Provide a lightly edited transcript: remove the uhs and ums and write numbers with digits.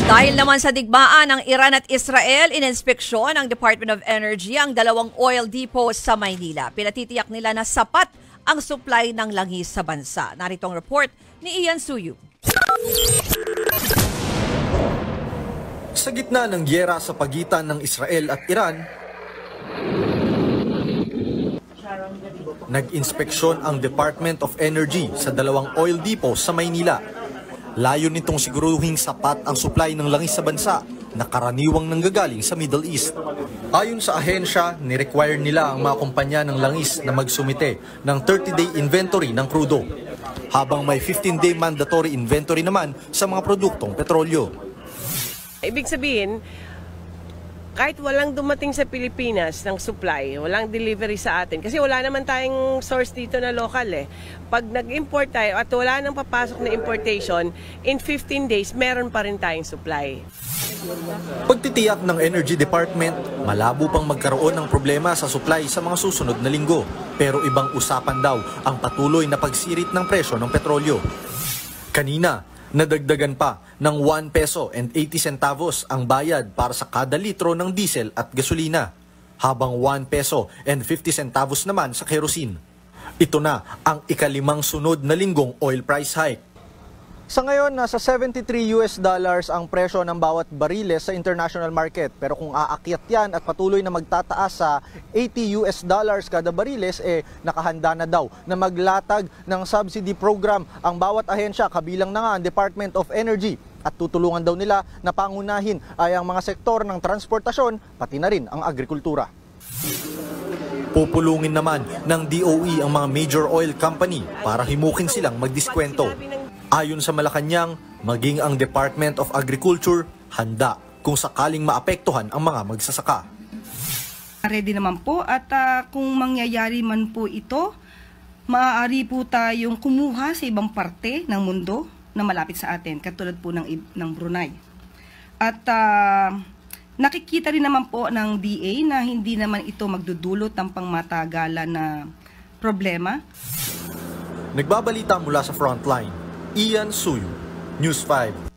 Dahil naman sa digmaan ng Iran at Israel, ininspeksyon ng Department of Energy ang dalawang oil depots sa Maynila. Pinatitiyak nila na sapat ang supply ng langis sa bansa. Narito ang report ni Ian Suyu. Sa gitna ng giyera sa pagitan ng Israel at Iran, nag-inspeksyon ang Department of Energy sa dalawang oil depots sa Maynila. Layo nitong siguruhing sapat ang supply ng langis sa bansa na karaniwang nanggagaling sa Middle East. Ayon sa ahensya, ni-require nila ang mga kumpanya ng langis na magsumite ng 30-day inventory ng krudo, habang may 15-day mandatory inventory naman sa mga produktong petrolyo. Ibig sabihin, kahit walang dumating sa Pilipinas ng supply, walang delivery sa atin, kasi wala naman tayong source dito na local eh. Pag nag-import tayo at wala nang papasok na importation, in 15 days, meron pa rin tayong supply. Pagtitiyak ng Energy Department, malabo pang magkaroon ng problema sa supply sa mga susunod na linggo. Pero ibang usapan daw ang patuloy na pagsirit ng presyo ng petrolyo. Kanina, nadagdagan pa ng 1 peso and 80 centavos ang bayad para sa kada litro ng diesel at gasolina, habang 1 peso and 50 centavos naman sa kerosene. Ito na ang ikalimang sunod na linggong oil price hike. Sa ngayon, nasa $73 ang presyo ng bawat bariles sa international market. Pero kung aakyat yan at patuloy na magtataas sa $80 kada bariles, nakahanda na daw na maglatag ng subsidy program ang bawat ahensya, kabilang na nga ang Department of Energy. At tutulungan daw nila na pangunahin ay ang mga sektor ng transportasyon, pati na rin ang agrikultura. Pupulungin naman ng DOE ang mga major oil company para himukin silang magdiskwento. Ayon sa Malacanang, maging ang Department of Agriculture handa kung sakaling maapektuhan ang mga magsasaka. Ready naman po at kung mangyayari man po ito, maaari po tayong kumuha sa ibang parte ng mundo na malapit sa atin, katulad po ng Brunei. At nakikita rin naman po ng DA na hindi naman ito magdudulot ng pangmatagalan na problema. Nagbabalita mula sa Frontline, Ian Suyu, News 5.